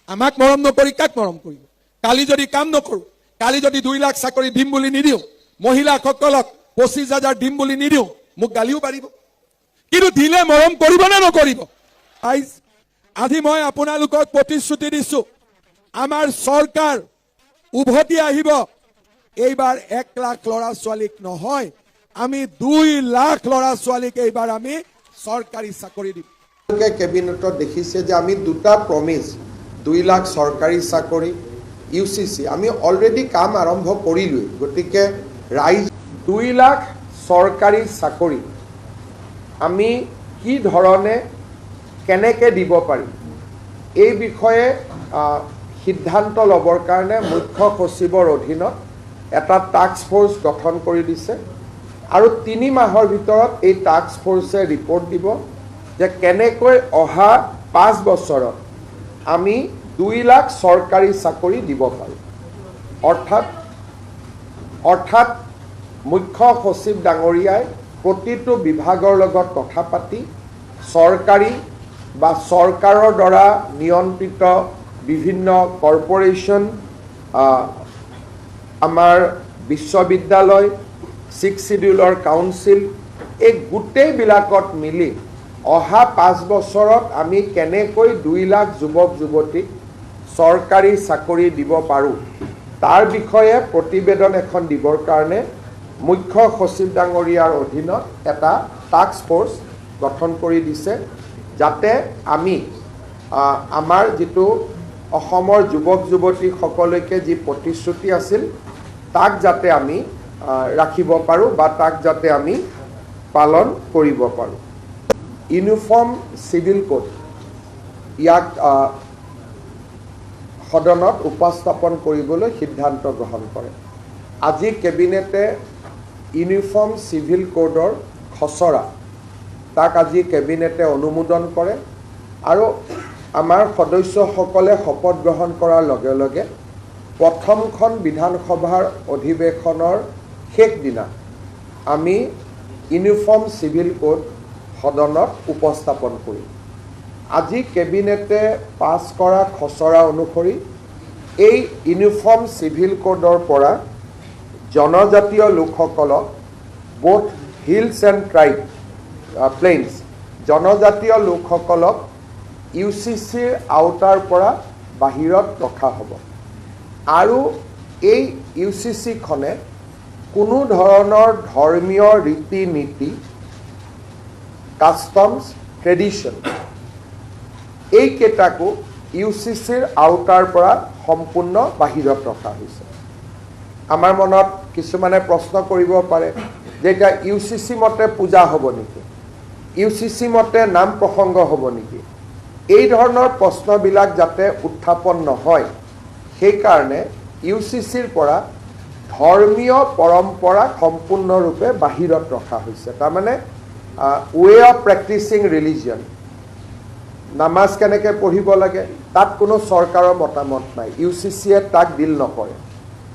আমাক মৰম নকৰি কাক মৰম কৰিব? কালি যদি কাম নকৰোঁ, কালি যদি 2 লাখ চাকৰি দিম বুলি নিদিওঁ, মহিলাসকলক 25,000 দিম বুলি নিদিওঁ, মোক গালিও পাৰিব। কিন্তু দিলে মৰম কৰিব নে নকৰিব? আজি মই আপোনালোকক প্ৰতিশ্ৰুতি দিছোঁ, আমাৰ চৰকাৰ উভতি আহিব। এইবাৰ 1 লাখ ল'ৰা ছোৱালীক নহয়, আমি 2 লাখ ল'ৰা ছোৱালীক এইবাৰ আমি চৰকাৰী চাকৰি দিম। কেবিনেটত দেখিছে যে আমি 2টা প্ৰমিছ, 2 লাখ চৰকাৰী চাকৰি, UCC আমি অলৰেডি কাম আৰম্ভ কৰিলোঁৱেই। গতিকে ৰাইজ 2 লাখ চৰকাৰী চাকৰি আমি কি ধৰণে কেনেকৈ দিব পাৰিম এই বিষয়ে সিদ্ধান্ত ল'বৰ কাৰণে মুখ্য সচিবৰ অধীনত এটা টাস্ক ফ'ৰ্চ গঠন কৰি দিছে আৰু 3 মাহৰ ভিতৰত এই টাস্ক ফ'ৰ্চে ৰিপৰ্ট দিব যে কেনেকৈ অহা 5 বছৰত আমি 2 লাখ চৰকাৰী চাকৰি দিব পাৰোঁ। অৰ্থাৎ মুখ্য সচিব ডাঙৰীয়াই প্ৰতিটো বিভাগৰ লগত কথা পাতি চৰকাৰী বা চৰকাৰৰ দ্বাৰা নিয়ন্ত্ৰিত বিভিন্ন কৰ্পৰেশ্যন, আমাৰ বিশ্ববিদ্যালয়, 6 শিডিউলৰ কাউন্সিল, এই গোটেইবিলাকত মিলি অহা 5 বছৰত আমি কেনেকৈ 2 লাখ যুৱক যুৱতীক চৰকাৰী চাকৰি দিব পাৰোঁ তাৰ বিষয়ে প্ৰতিবেদন এখন দিবৰ কাৰণে মুখ্য সচিব ডাঙৰীয়াৰ অধীনত এটা টাস্ক ফ'ৰ্চ গঠন কৰি দিছে, যাতে আমি আমাৰ যিটো অসমৰ যুৱক যুৱতীসকলকে যি প্ৰতিশ্ৰুতি আছিল তাক যাতে আমি ৰাখিব পাৰোঁ বা তাক যাতে আমি পালন কৰিব পাৰোঁ। ইউনিফৰ্ম চিভিল কোড ইয়াক সদনত উপস্থাপন কৰিবলৈ সিদ্ধান্ত গ্ৰহণ কৰে। আজি কেবিনেটে ইউনিফৰ্ম চিভিল কোডৰ খচৰা তাক আজি কেবিনেটে অনুমোদন কৰে আৰু আমাৰ সদস্যসকলে শপত গ্ৰহণ কৰাৰ লগে লগে প্ৰথমখন বিধানসভাৰ অধিৱেশনৰ শেষ দিনা আমি ইউনিফৰ্ম চিভিল কোড সদনত উপস্থাপন কৰিম। আজি কেবিনেটে পাছ কৰা খচৰা অনুসৰি এই ইউনিফৰ্ম চিভিল কোডৰ পৰা জনজাতীয় লোকসকলক both hills and tribe plains জনজাতীয় লোকসকলক UCCৰ আওতাৰ পৰা বাহিৰত ৰখা হ'ব আৰু এই UCCখনে কোনো ধৰণৰ ধৰ্মীয় ৰীতি নীতি, কাষ্টমছ, ট্ৰেডিশ্যন এইকেইটাকো UCCৰ আওতাৰ পৰা সম্পূৰ্ণ বাহিৰত ৰখা হৈছে। আমাৰ মনত কিছুমানে প্ৰশ্ন কৰিব পাৰে যে এতিয়া UCC মতে পূজা হ'ব নেকি, UCC মতে নাম প্ৰসংগ হ'ব নেকি? এই ধৰণৰ প্ৰশ্নবিলাক যাতে উত্থাপন নহয় সেইকাৰণে UCCৰ পৰা ধৰ্মীয় পৰম্পৰা সম্পূৰ্ণৰূপে বাহিৰত ৰখা হৈছে। তাৰমানে ৱে অফ প্ৰেক্টিচিং ৰিলিজিয়ন, নামাজ কেনেকৈ পঢ়িব লাগে তাত কোনো চৰকাৰৰ মতামত নাই, UCCয়ে তাক ডিল নকৰে।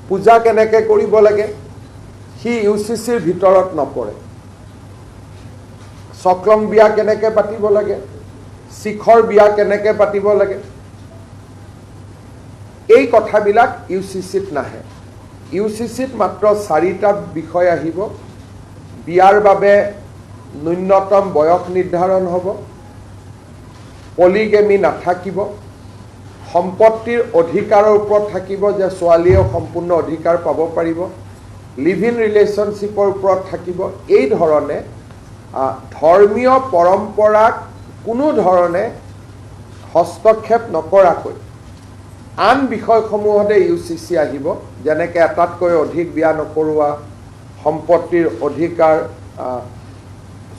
পূজা কেনেকৈ কৰিব লাগে সি UCCৰ ভিতৰত নপৰে। চক্ৰম বিয়া কেনেকৈ পাতিব লাগে, শিখৰ বিয়া কেনেকৈ পাতিব লাগে, এই কথাবিলাক UCCত নাহে। UCCত মাত্ৰ 4টা বিষয় আহিব। বিয়াৰ বাবে ন্যূনতম বয়স নিৰ্ধাৰণ হ'ব, পলিগেমি নাথাকিব, সম্পত্তিৰ অধিকাৰৰ ওপৰত থাকিব যে ছোৱালীয়েও সম্পূৰ্ণ অধিকাৰ পাব পাৰিব, লিভ ইন ৰিলেশ্যনশ্বিপৰ ওপৰত থাকিব। এই ধৰণে ধৰ্মীয় পৰম্পৰাক কোনো ধৰণে হস্তক্ষেপ নকৰাকৈ আন বিষয়সমূহতে UCC আহিব, যেনেকৈ এটাতকৈ অধিক বিয়া নকৰোৱা, সম্পত্তিৰ অধিকাৰ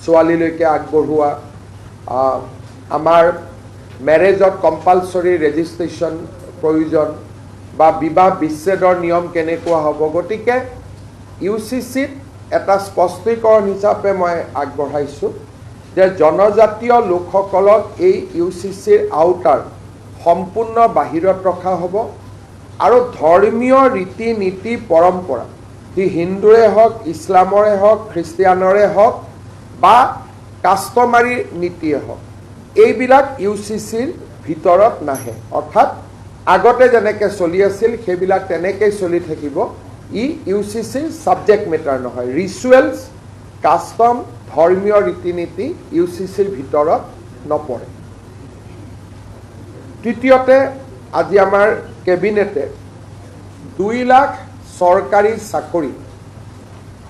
ছোৱালীলৈকে আগবঢ়োৱা, আমাৰ মেৰেজত কম্পালচৰি ৰেজিষ্ট্ৰেশ্যন প্ৰয়োজন বা বিবাহ বিচ্ছেদৰ নিয়ম কেনেকুৱা হ'ব। গতিকে UCCত এটা স্পষ্টীকৰণ হিচাপে মই আগবঢ়াইছোঁ যে জনজাতীয় লোকসকলক এই UCCৰ আওতাৰ সম্পূৰ্ণ বাহিৰত ৰখা হ'ব আৰু ধৰ্মীয় ৰীতি নীতি পৰম্পৰা সি হিন্দুৰে হওক, ইছলামৰে হওক, খ্ৰীষ্টিয়ানৰে হওক বা কাষ্টমাৰী নীতিয়ে হওক এইবিলাক UCCৰ ভিতৰত নাহে। অৰ্থাৎ আগতে যেনেকৈ চলি আছিল সেইবিলাক তেনেকৈ চলি থাকিব। ই UCCৰ ছাবজেক্ট মেটাৰ নহয়। ৰিচুৱেলছ, কাষ্টম, ধৰ্মীয় ৰীতি নীতি UCCৰ ভিতৰত নপৰে। তৃতীয়তে, আজি আমাৰ কেবিনেটে 2 লাখ চৰকাৰী চাকৰি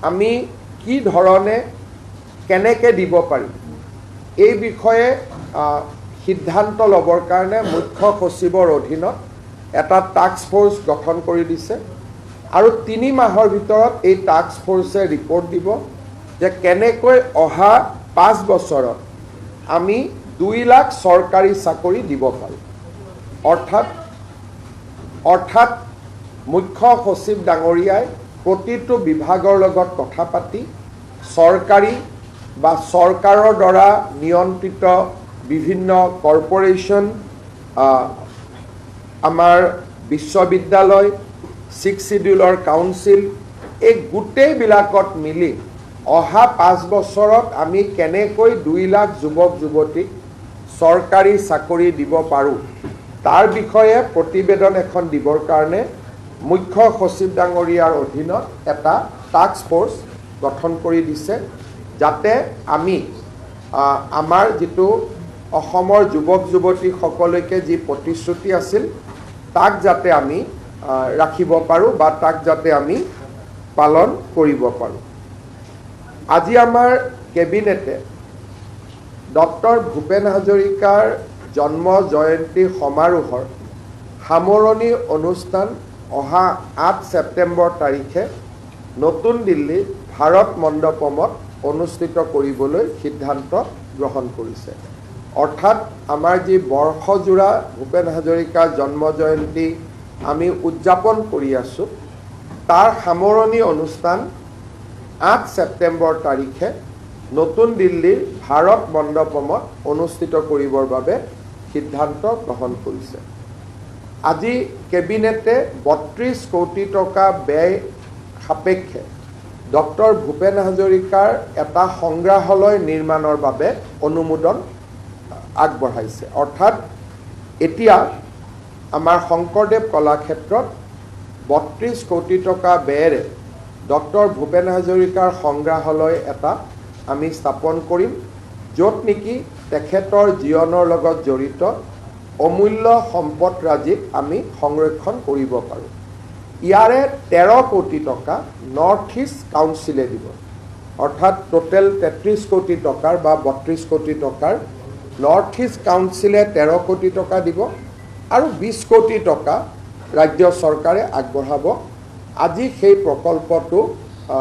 আমি কি ধৰণে কেনেকৈ দিব পাৰিম এই বিষয়ে সিদ্ধান্ত ল'বৰ কাৰণে মুখ্য সচিবৰ অধীনত এটা টাস্ক ফ'ৰ্চ গঠন কৰি দিছে আৰু 3 মাহৰ ভিতৰত এই টাস্ক ফ'ৰ্চে ৰিপৰ্ট দিব যে কেনেকৈ অহা 5 বছৰত আমি 2 লাখ চৰকাৰী চাকৰি দিব পাৰোঁ। অৰ্থাৎ মুখ্য সচিব ডাঙৰীয়াই প্ৰতিটো বিভাগৰ লগত কথা পাতি চৰকাৰী বা চৰকাৰৰ দ্বাৰা নিয়ন্ত্ৰিত বিভিন্ন কৰ্পৰেশ্যন, আমাৰ বিশ্ববিদ্যালয়, 6 শিডিউলৰ কাউন্সিল, এই গোটেইবিলাকত মিলি অহা 5 বছৰত আমি কেনেকৈ 2 লাখ যুৱক যুৱতীক চৰকাৰী চাকৰি দিব পাৰোঁ তাৰ বিষয়ে প্ৰতিবেদন এখন দিবৰ কাৰণে মুখ্য সচিব ডাঙৰীয়াৰ অধীনত এটা টাস্ক ফ'ৰ্চ গঠন কৰি দিছে, যাতে আমি আমাৰ যিটো অসমৰ যুৱক যুৱতীসকলকে যি প্ৰতিশ্ৰুতি আছিল তাক যাতে আমি ৰাখিব পাৰোঁ বা তাক যাতে আমি পালন কৰিব পাৰোঁ। আজি আমাৰ কেবিনেটে ডক্টৰ ভূপেন হাজৰিকাৰ জন্ম জয়ন্তী সমাৰোহৰ সামৰণি অনুষ্ঠান অহা 8 ছেপ্টেম্বৰ তাৰিখে নতুন দিল্লীৰ ভাৰত মণ্ডপমত অনুষ্ঠিত কৰিবলৈ সিদ্ধান্ত গ্ৰহণ কৰিছে। অৰ্থাৎ আমাৰ যি বৰ্ষজোৰা ভূপেন হাজৰিকাৰ জন্ম জয়ন্তী আমি উদযাপন কৰি আছোঁ তাৰ সামৰণি অনুষ্ঠান 8 ছেপ্টেম্বৰ তাৰিখে নতুন দিল্লীৰ ভাৰত মণ্ডপমত অনুষ্ঠিত কৰিবৰ বাবে সিদ্ধান্ত গ্ৰহণ কৰিছে। আজি কেবিনেটে 32 কোটি টকা ব্যয় সাপেক্ষে ডক্টৰ ভূপেন হাজৰিকাৰ এটা সংগ্ৰহালয় নিৰ্মাণৰ বাবে অনুমোদন আগবঢ়াইছে। অৰ্থাৎ এতিয়া আমাৰ শংকৰদেৱ কলাক্ষেত্ৰত 32 কোটি টকা ব্যয়েৰে ডক্টৰ ভূপেন হাজৰিকাৰ সংগ্ৰহালয় এটা আমি স্থাপন কৰিম, য'ত নেকি তেখেতৰ জীৱনৰ লগত জড়িত অমূল্য সম্পদৰাজিক আমি সংৰক্ষণ কৰিব পাৰোঁ। ইয়াৰে 13 কোটি টকা নৰ্থ ইষ্ট কাউন্সিলে দিব। অৰ্থাৎ টোটেল 33 কোটি টকাৰ বা 32 কোটি টকাৰ নৰ্থ ইষ্ট কাউন্সিলে 13 কোটি টকা দিব আৰু 20 কোটি টকা ৰাজ্য চৰকাৰে আগবঢ়াব। আজি সেই প্ৰকল্পটো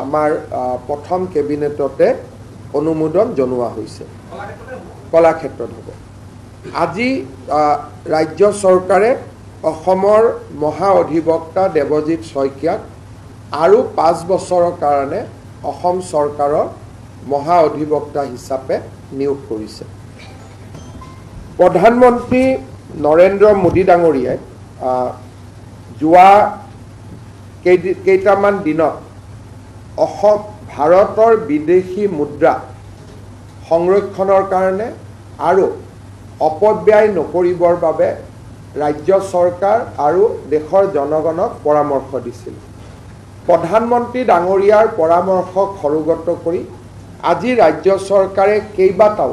আমাৰ প্ৰথম কেবিনেটতে অনুমোদন জনোৱা হৈছে। কলাক্ষেত্ৰত হ'ব। আজি ৰাজ্য চৰকাৰে অসমৰ মহা অধিবক্তা দেৱজিৎ শইকীয়াক আৰু 5 বছৰৰ কাৰণে অসম চৰকাৰৰ মহা অধিবক্তা হিচাপে নিয়োগ কৰিছে। প্ৰধানমন্ত্ৰী নৰেন্দ্ৰ মোদী ডাঙৰীয়াই যোৱা কেইটামান দিনত ভাৰতৰ বিদেশী মুদ্ৰা সংৰক্ষণৰ কাৰণে আৰু অপব্যয় নকৰিবৰ বাবে ৰাজ্য চৰকাৰ আৰু দেশৰ জনগণক পৰামৰ্শ দিছিল। প্ৰধানমন্ত্ৰী ডাঙৰীয়াৰ পৰামৰ্শক সৰুগত কৰি আজি ৰাজ্য চৰকাৰে কেইবাটাও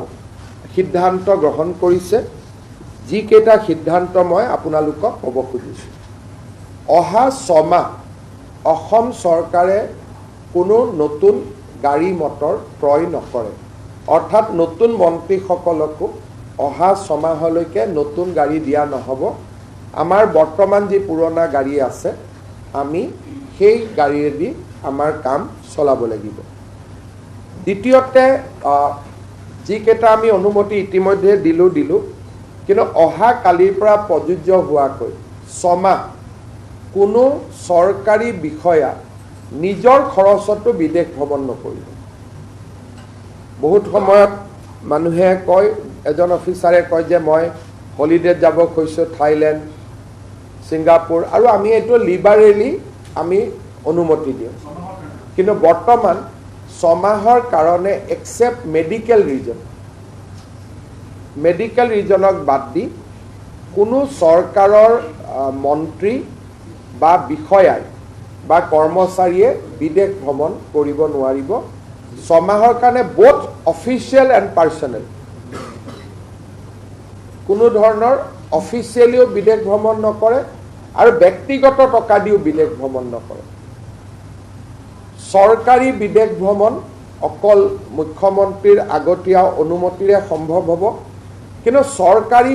সিদ্ধান্ত গ্ৰহণ কৰিছে, যিকেইটা সিদ্ধান্ত মই আপোনালোকক ক'ব খুজিছোঁ। অহা 6 মাহ অসম চৰকাৰে কোনো নতুন গাড়ী মটৰ ক্ৰয় নকৰে। অৰ্থাৎ নতুন মন্ত্ৰীসকলকো অহা 6 মাহলৈকে নতুন গাড়ী দিয়া নহ'ব। আমাৰ বৰ্তমান যি পুৰণা গাড়ী আছে আমি সেই গাড়ীয়েদি আমাৰ কাম চলাব লাগিব। দ্বিতীয়তে, যিকেইটা আমি অনুমতি ইতিমধ্যে দিলোঁ, কিন্তু অহা কালিৰ পৰা প্ৰযোজ্য হোৱাকৈ 6 মাহ কোনো চৰকাৰী বিষয়া নিজৰ খৰচতো বিদেশ ভ্ৰমণ নকৰিব। বহুত সময়ত মানুহে কয়, এজন অফিচাৰে কয় যে মই হলিডেত যাব খুজিছোঁ থাইলেণ্ড, ছিংগাপুৰ, আৰু আমি এইটো লিবাৰেলি আমি অনুমতি দিওঁ। কিন্তু বৰ্তমান 6 মাহৰ কাৰণে এক্সেপ্ট মেডিকেল ৰিজনক বাদ দি কোনো চৰকাৰৰ মন্ত্ৰী বা বিষয়াই বা কৰ্মচাৰীয়ে বিদেশ ভ্ৰমণ কৰিব নোৱাৰিব 6 মাহৰ কাৰণে বোথ অফিচিয়েল এণ্ড পাৰ্চনেল কোনো ধৰণৰ অফিচিয়েলিও বিদেশ ভ্ৰমণ নকৰে আৰু ব্যক্তিগত টকা দিও বিদেশ ভ্ৰমণ নকৰে চৰকাৰী বিদেশ ভ্ৰমণ অকল মুখ্যমন্ত্ৰীৰ আগতীয়া অনুমতিৰে সম্ভৱ হ'ব কিন্তু চৰকাৰী